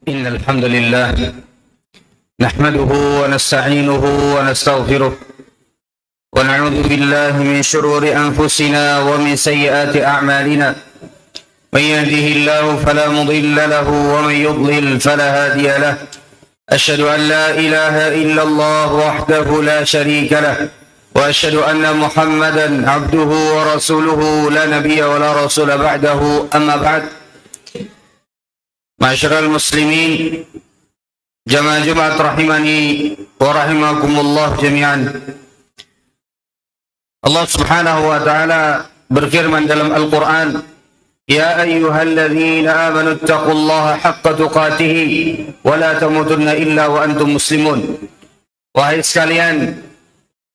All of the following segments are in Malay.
إن الحمد لله نحمده ونستعينه ونستغفره ونعوذ بالله من شرور أنفسنا ومن سيئات أعمالنا. من يهده الله فلا مضل له ومن يضلل فلا هادي له. أشهد أن لا إله إلا الله وحده لا شريك له، وأشهد أن محمدا عبده ورسوله لا نبي ولا رسول بعده. أما بعد، Ma'asyiral muslimin, jamaah Jumat rahimani wa rahimakumullah jami'an. Allah Subhanahu wa taala berfirman dalam Al-Qur'an, "Ya ayyuhalladzina amanu taqullaha haqqa tuqatih wa la tamutunna illa wa antum muslimun." Wahai sekalian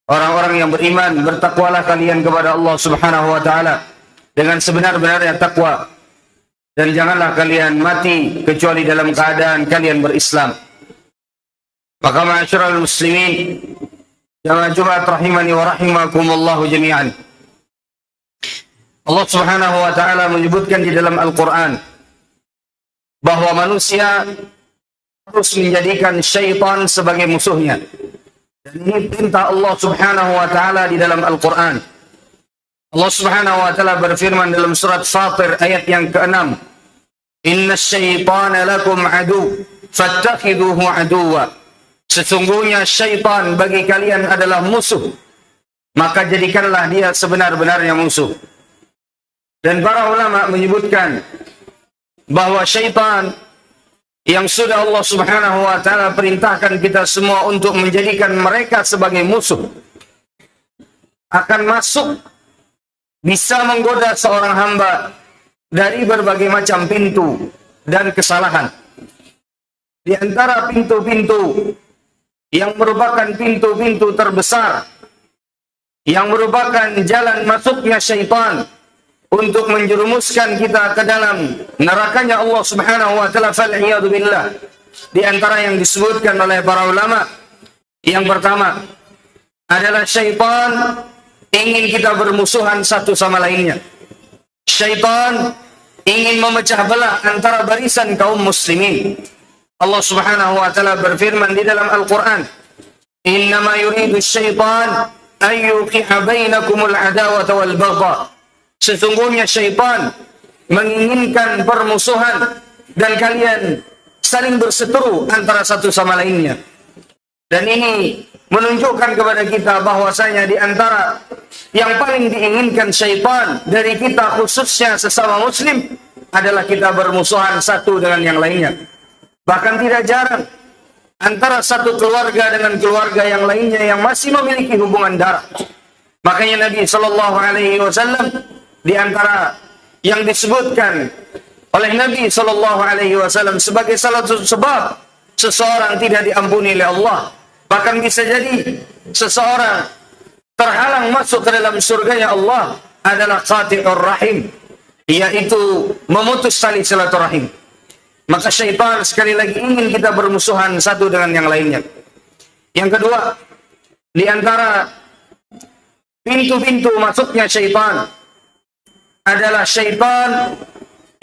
orang-orang yang beriman, bertakwalah kalian kepada Allah Subhanahu wa taala dengan sebenar-benarnya takwa, dan janganlah kalian mati kecuali dalam keadaan kalian berislam. Maka ma'asyiral muslimin, jamaah Jumat rahimani wa rahimakumullah jami'an, Allah Subhanahu wa taala menyebutkan di dalam Al-Qur'an bahwa manusia harus menjadikan syaitan sebagai musuhnya. Dan ini perintah Allah Subhanahu wa taala di dalam Al-Qur'an. Allah Subhanahu wa taala berfirman dalam surat Fatir ayat yang ke-6, "Inna syaitana lakum adu, fattakhiduhu aduwa." Sesungguhnya syaitan bagi kalian adalah musuh, maka jadikanlah dia sebenar-benarnya musuh. Dan para ulama menyebutkan bahwa syaitan yang sudah Allah Subhanahu wa taala perintahkan kita semua untuk menjadikan mereka sebagai musuh, akan masuk, bisa menggoda seorang hamba dari berbagai macam pintu dan kesalahan. Di antara pintu-pintu yang merupakan pintu-pintu terbesar, yang merupakan jalan masuknya syaitan untuk menjerumuskan kita ke dalam nerakanya Allah Subhanahu wa taala, fal'iyadu billah. Di antara yang disebutkan oleh para ulama, yang pertama adalah syaitan ingin kita bermusuhan satu sama lainnya. Syaitan ingin memecah belah antara barisan kaum muslimin. Allah Subhanahu wa taala berfirman di dalam Al-Qur'an, "Innama yuridu syaitan an yuqi'a bainakumul adawata wal baghdha." Sesungguhnya syaitan menginginkan permusuhan dan kalian saling berseteru antara satu sama lainnya. Dan ini menunjukkan kepada kita bahwasanya di antara yang paling diinginkan syaitan dari kita, khususnya sesama muslim, adalah kita bermusuhan satu dengan yang lainnya. Bahkan tidak jarang antara satu keluarga dengan keluarga yang lainnya yang masih memiliki hubungan darah. Makanya Nabi Shallallahu Alaihi Wasallam di antara yang disebutkan oleh Nabi Shallallahu Alaihi Wasallam sebagai salah satu sebab seseorang tidak diampuni oleh Allah, bahkan bisa jadi seseorang terhalang masuk ke dalam surganya Allah, adalah qati'ur rahim, yaitu memutus tali silaturahim. Maka syaitan sekali lagi ingin kita bermusuhan satu dengan yang lainnya. Yang kedua, di antara pintu-pintu masuknya syaitan adalah syaitan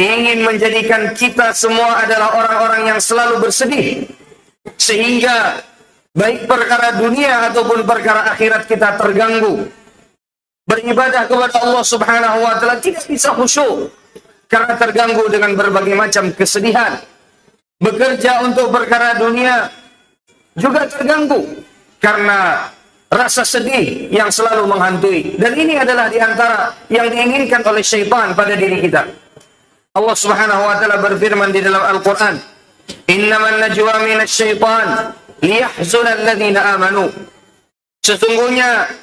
ingin menjadikan kita semua adalah orang-orang yang selalu bersedih, sehingga baik perkara dunia ataupun perkara akhirat kita terganggu. Beribadah kepada Allah Subhanahu wa taala tidak bisa khusyuk karena terganggu dengan berbagai macam kesedihan. Bekerja untuk perkara dunia juga terganggu karena rasa sedih yang selalu menghantui. Dan ini adalah di antara yang diinginkan oleh syaitan pada diri kita. Allah Subhanahu wa taala berfirman di dalam Al-Qur'an, "Innaman najwa minasyaitan liyahzuna alladhina amanu." Sesungguhnya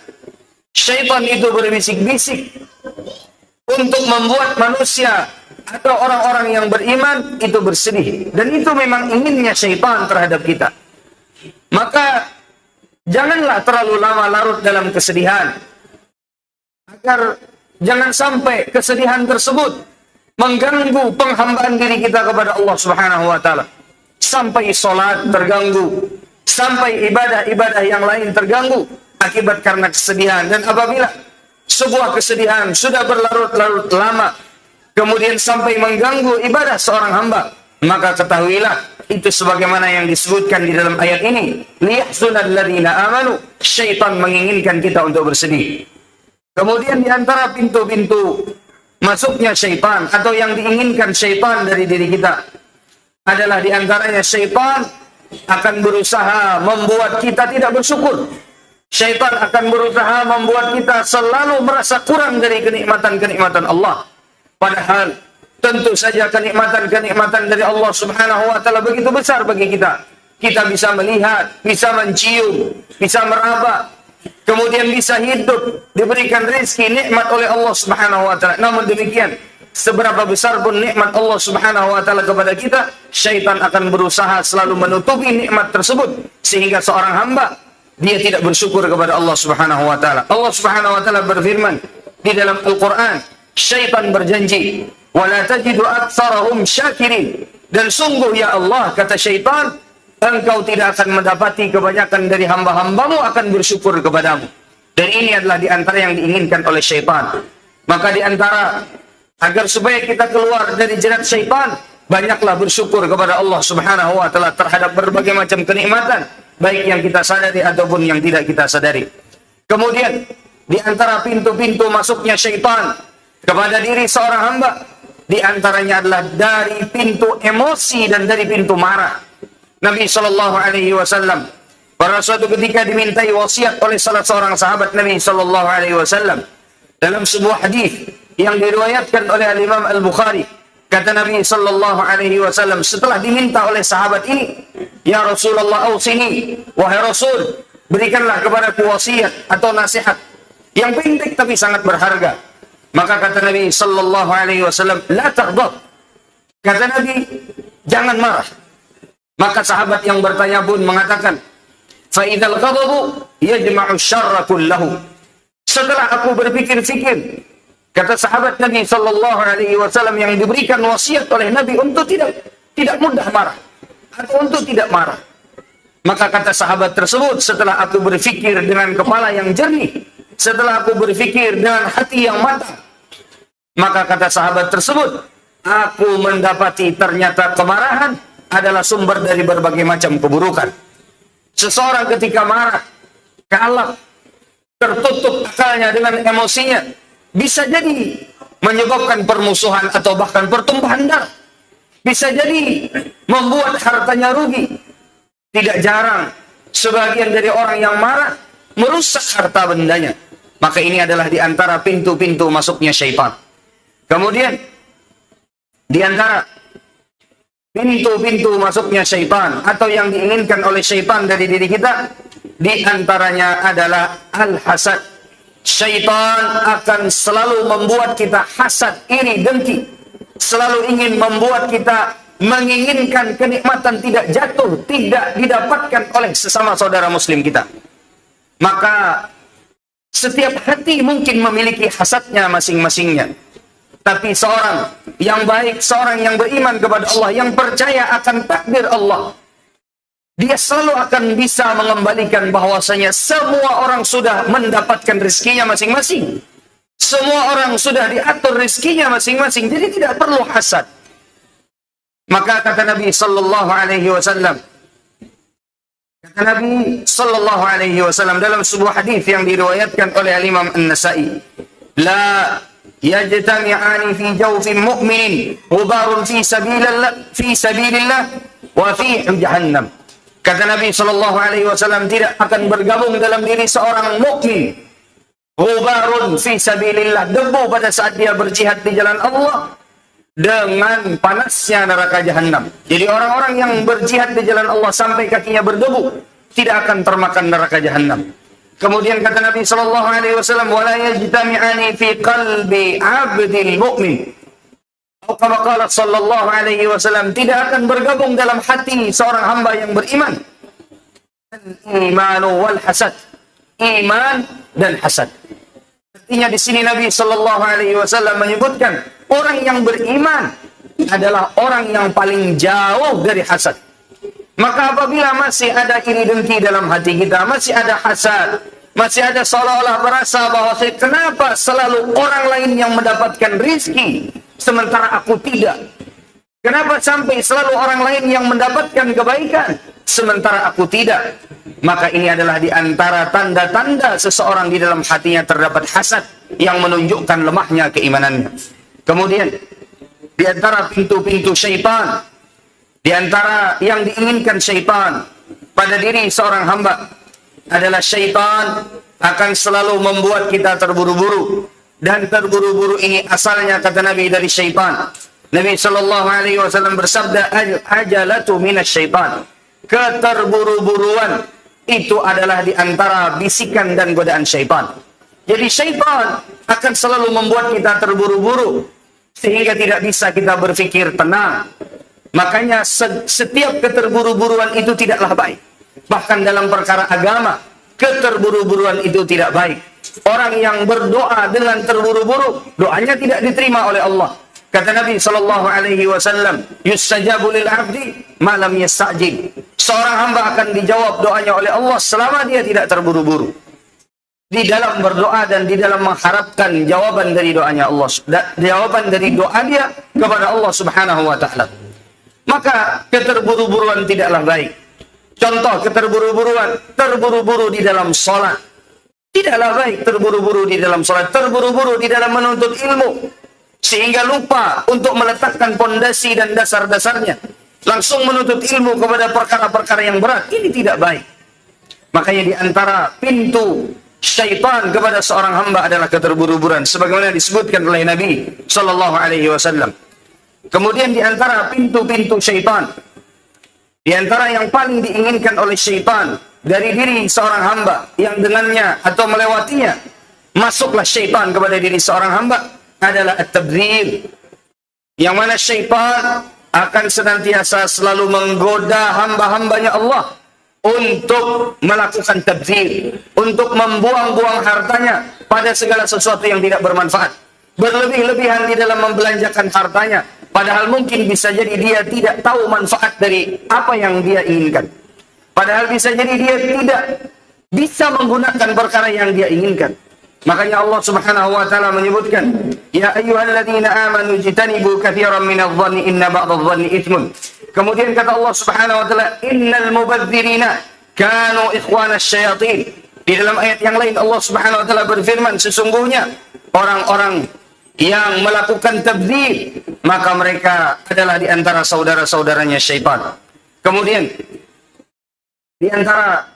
syaitan itu berbisik-bisik untuk membuat manusia atau orang-orang yang beriman itu bersedih. Dan itu memang inginnya syaitan terhadap kita. Maka janganlah terlalu lama larut dalam kesedihan, agar jangan sampai kesedihan tersebut mengganggu penghambaan diri kita kepada Allah Subhanahu wa taala. Sampai salat terganggu, sampai ibadah-ibadah yang lain terganggu akibat karena kesedihan. Dan apabila sebuah kesedihan sudah berlarut-larut lama, kemudian sampai mengganggu ibadah seorang hamba, maka ketahuilah itu sebagaimana yang disebutkan di dalam ayat ini, liyahzunal ladzina amanu, syaitan menginginkan kita untuk bersedih. Kemudian di antara pintu-pintu masuknya syaitan atau yang diinginkan syaitan dari diri kita adalah di antaranya syaitan akan berusaha membuat kita tidak bersyukur. Syaitan akan berusaha membuat kita selalu merasa kurang dari kenikmatan-kenikmatan Allah. Padahal tentu saja kenikmatan-kenikmatan dari Allah Subhanahu wa taala begitu besar bagi kita. Kita bisa melihat, bisa mencium, bisa meraba, kemudian bisa hidup, diberikan rezeki, nikmat oleh Allah Subhanahu wa taala. Namun demikian, seberapa besar pun nikmat Allah Subhanahu wa taala kepada kita, syaitan akan berusaha selalu menutupi nikmat tersebut sehingga seorang hamba dia tidak bersyukur kepada Allah Subhanahu wa taala. Allah Subhanahu wa taala berfirman di dalam Al-Qur'an, syaitan berjanji, "Wala tajidu aktsarahum syakirin." Dan sungguh ya Allah, kata syaitan, engkau tidak akan mendapati kebanyakan dari hamba-hambamu akan bersyukur kepadamu. Dan ini adalah di antara yang diinginkan oleh syaitan. Maka di antara agar supaya kita keluar dari jerat syaitan, banyaklah bersyukur kepada Allah Subhanahu wa taala terhadap berbagai macam kenikmatan, baik yang kita sadari ataupun yang tidak kita sadari. Kemudian di antara pintu-pintu masuknya syaitan kepada diri seorang hamba, di antaranya adalah dari pintu emosi dan dari pintu marah. Nabi Shallallahu Alaihi Wasallam pada suatu ketika dimintai wasiat oleh salah seorang sahabat Nabi Shallallahu Alaihi Wasallam dalam sebuah hadis yang diriwayatkan oleh Imam Al-Bukhari. Kata Nabi Shallallahu Alaihi Wasallam setelah diminta oleh sahabat ini, ya Rasulullah ausini, wahai Rasul, berikanlah kepadaku wasiat atau nasihat yang pendek tapi sangat berharga. Maka kata Nabi Shallallahu Alaihi Wasallam, la taghdab. Kata Nabi, jangan marah. Maka sahabat yang bertanya pun mengatakan, fa idzal ghadabu yajma'u syarra kullahu. Setelah aku berpikir-pikir, kata sahabat Nabi Shallallahu Alaihi Wasallam yang diberikan wasiat oleh Nabi untuk tidak mudah marah atau untuk tidak marah. Maka kata sahabat tersebut, setelah aku berpikir dengan kepala yang jernih, setelah aku berpikir dengan hati yang matang, maka kata sahabat tersebut, aku mendapati ternyata kemarahan adalah sumber dari berbagai macam keburukan. Seseorang ketika marah, kalap, tertutup akalnya dengan emosinya, bisa jadi menyebabkan permusuhan atau bahkan pertumpahan darah. Bisa jadi membuat hartanya rugi. Tidak jarang sebagian dari orang yang marah merusak harta bendanya. Maka ini adalah di antara pintu-pintu masuknya syaitan. Kemudian di antara pintu-pintu masuknya syaitan atau yang diinginkan oleh syaitan dari diri kita, di antaranya adalah al-hasad. Syaitan akan selalu membuat kita hasad, iri, dengki. Selalu ingin membuat kita menginginkan kenikmatan tidak jatuh, tidak didapatkan oleh sesama saudara muslim kita. Maka setiap hati mungkin memiliki hasadnya masing-masingnya. Tapi seorang yang baik, seorang yang beriman kepada Allah, yang percaya akan takdir Allah, dia selalu akan bisa mengembalikan bahwasanya semua orang sudah mendapatkan rezekinya masing-masing. Semua orang sudah diatur rezekinya masing-masing, jadi tidak perlu hasad. Maka kata Nabi Sallallahu Alaihi Wasallam, dalam sebuah hadis yang diriwayatkan oleh Imam An-Nasa'i, la yajtami'ani fi jawfin mu'minin ghubarun fi sabilillah wa fi jahannam. Kata Nabi Shallallahu Alaihi Wasallam, tidak akan bergabung dalam diri seorang mukmin ghubarun fi sabilillah, debu pada saat dia berjihad di jalan Allah, dengan panasnya neraka jahanam. Jadi orang-orang yang berjihad di jalan Allah sampai kakinya berdebu tidak akan termakan neraka jahanam. Kemudian kata Nabi Shallallahu Alaihi Wasallam, wala yajtami'ani fi qalbi 'abdil mu'min. Atau kama qala Sallallahu Alaihi Wasallam, tidak akan bergabung dalam hati seorang hamba yang beriman al-imanu wal hasad, iman dan hasad. Artinya di sini Nabi Shallallahu Alaihi Wasallam menyebutkan orang yang beriman adalah orang yang paling jauh dari hasad. Maka apabila masih ada iri dengki dalam hati kita, masih ada hasad, masih ada seolah-olah merasa bahwa kenapa selalu orang lain yang mendapatkan rezeki sementara aku tidak, Kenapa sampai selalu orang lain yang mendapatkan kebaikan, sementara aku tidak? Maka ini adalah di antara tanda-tanda seseorang di dalam hatinya terdapat hasad yang menunjukkan lemahnya keimanannya. Kemudian, di antara pintu-pintu syaitan, di antara yang diinginkan syaitan pada diri seorang hamba adalah syaitan akan selalu membuat kita terburu-buru. Dan terburu-buru ini asalnya, kata Nabi, dari syaitan. Nabi SAW bersabda, ajalatu minas syaitan. Keterburu-buruan itu adalah di antara bisikan dan godaan syaitan. Jadi syaitan akan selalu membuat kita terburu-buru sehingga tidak bisa kita berpikir tenang. Makanya setiap keterburu-buruan itu tidaklah baik. Bahkan dalam perkara agama, keterburu-buruan itu tidak baik. Orang yang berdoa dengan terburu-buru, doanya tidak diterima oleh Allah. Kata Nabi SAW, yustajabu lil abdi malam yastajil. Seorang hamba akan dijawab doanya oleh Allah selama dia tidak terburu-buru di dalam berdoa dan di dalam mengharapkan jawaban dari doanya Allah, jawaban dari doa dia kepada Allah Subhanahu wa taala. Maka keterburu-buruan tidaklah baik. Contoh keterburu-buruan, terburu-buru di dalam sholat. Tidaklah baik terburu-buru di dalam sholat, terburu-buru di dalam menuntut ilmu, sehingga lupa untuk meletakkan pondasi dan dasar-dasarnya. Langsung menuntut ilmu kepada perkara-perkara yang berat. Ini tidak baik. Makanya di antara pintu syaitan kepada seorang hamba adalah keterburu-buruan, sebagaimana disebutkan oleh Nabi SAW. Kemudian di antara pintu-pintu syaitan, di antara yang paling diinginkan oleh syaitan dari diri seorang hamba yang dengannya atau melewatinya masuklah syaitan kepada diri seorang hamba adalah at-tabdzir, yang mana syaitan akan senantiasa selalu menggoda hamba-hambanya Allah untuk melakukan tabdzir, untuk membuang-buang hartanya pada segala sesuatu yang tidak bermanfaat, berlebih-lebihan di dalam membelanjakan hartanya, padahal mungkin bisa jadi dia tidak tahu manfaat dari apa yang dia inginkan. Padahal bisa jadi dia tidak bisa menggunakan perkara yang dia inginkan. Makanya Allah Subhanahu wa taala menyebutkan, ya ayyuhalladzina amanu jitanibu katsiran minadh-dhanni inna ba'dadh-dhanni itsmun. Kemudian kata Allah Subhanahu wa taala, innal mubadzirina kanu ikhwanasy syayatin. Di dalam ayat yang lain Allah Subhanahu wa taala berfirman, sesungguhnya orang-orang yang melakukan tabdzir maka mereka adalah di antara saudara-saudaranya syaitan. Kemudian di antara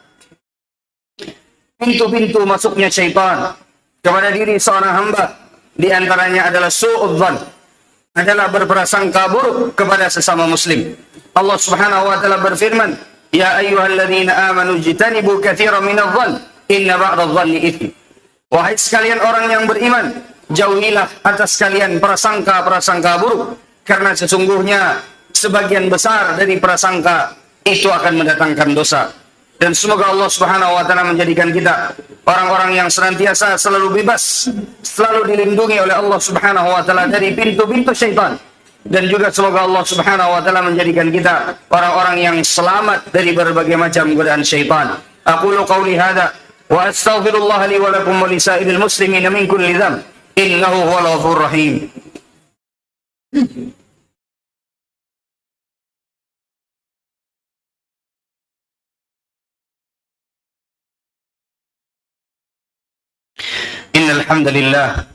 pintu-pintu masuknya syaitan kepada diri seorang hamba, di antaranya adalah su'udzan, adalah berprasangka buruk kepada sesama muslim. Allah Subhanahu wa taala berfirman, ya ayyuhalladzina amanu jitanibu katsiran minadh-dhann inna ba'dadh-dhanni itsm. Wahai sekalian orang yang beriman, jauhilah atas kalian prasangka-prasangka buruk, karena sesungguhnya sebagian besar dari prasangka itu akan mendatangkan dosa. Dan semoga Allah Subhanahu wa taala menjadikan kita orang-orang yang senantiasa selalu bebas, selalu dilindungi oleh Allah Subhanahu wa taala dari pintu-pintu syaitan. Dan juga semoga Allah Subhanahu wa taala menjadikan kita orang-orang yang selamat dari berbagai macam godaan syaitan. Aqulu qauli hadza wa astaghfirullah li wa lakum wa lisairil muslimin min kulli dzamb innahu huwal ghafurur rahim. Innal hamdalillah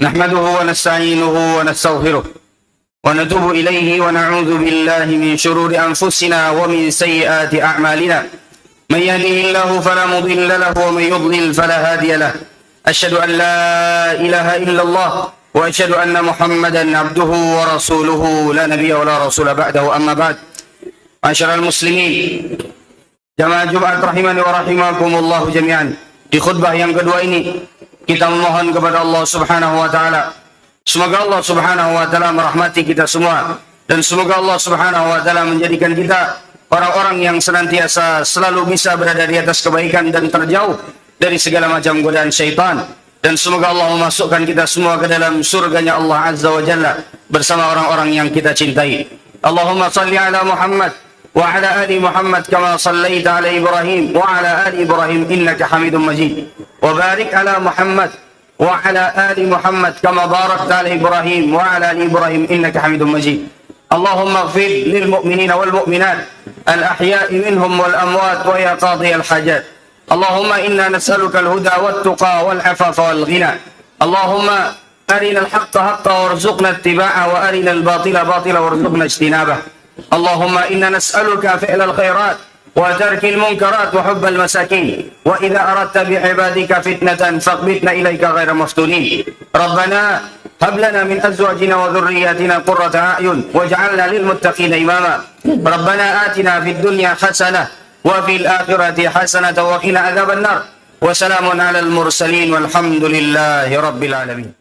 nahmaduhu wa nasta'inuhu wa nastaghfiruh wa natubu ilayhi wa na'udzu billahi min shururi anfusina wa min sayyiati a'malina. Man yahdihillahu fala mudilla lahu wa man yudlil fala hadiya lahu. Asyhadu an la ilaha illallah wa asyhadu anna Muhammadan abduhu wa rasuluhu la nabiyya wa la rasula ba'dahu, amma ba'd. Ma'asyiral muslimin, jamaah Jumat rahimani wa rahimakumullah jami'an. Di khutbah yang kedua ini kita memohon kepada Allah Subhanahu wa taala, semoga Allah Subhanahu wa taala merahmati kita semua, dan semoga Allah Subhanahu wa taala menjadikan kita orang-orang yang senantiasa selalu bisa berada di atas kebaikan dan terjauh dari segala macam godaan syaitan. Dan semoga Allah memasukkan kita semua ke dalam surganya Allah Azza wa Jalla bersama orang-orang yang kita cintai. Allahumma salli ala Muhammad wa ala ali Muhammad kama sallaita ala Ibrahim wa ala ali Ibrahim innaka Hamidum Majid. Wa barik ala Muhammad wa ala ali Muhammad kama barakta ala Ibrahim wa ala ali Ibrahim innaka Hamidum Majid. اللهم اغفر للمؤمنين والمؤمنات الأحياء منهم والأموات ويا قاضي الحاجات. اللهم إنا نسألك الهدى والتقى والعفاف والغنى. اللهم أرنا الحق حقا وارزقنا اتباعه وأرنا الباطل باطلا وارزقنا اجتنابه. اللهم إنا نسألك فعل الخيرات وترك المنكرات وحب المساكين، وإذا أردت بعبادك فتنة فاقبضنا إليك غير مفتونين. ربنا هب لنا من أزواجنا وذرياتنا قرة أعين واجعلنا للمتقين إماما. ربنا آتنا في الدنيا حسنة وفي الآخرة حسنة وقنا عذاب النار. وسلام على المرسلين والحمد لله رب العالمين.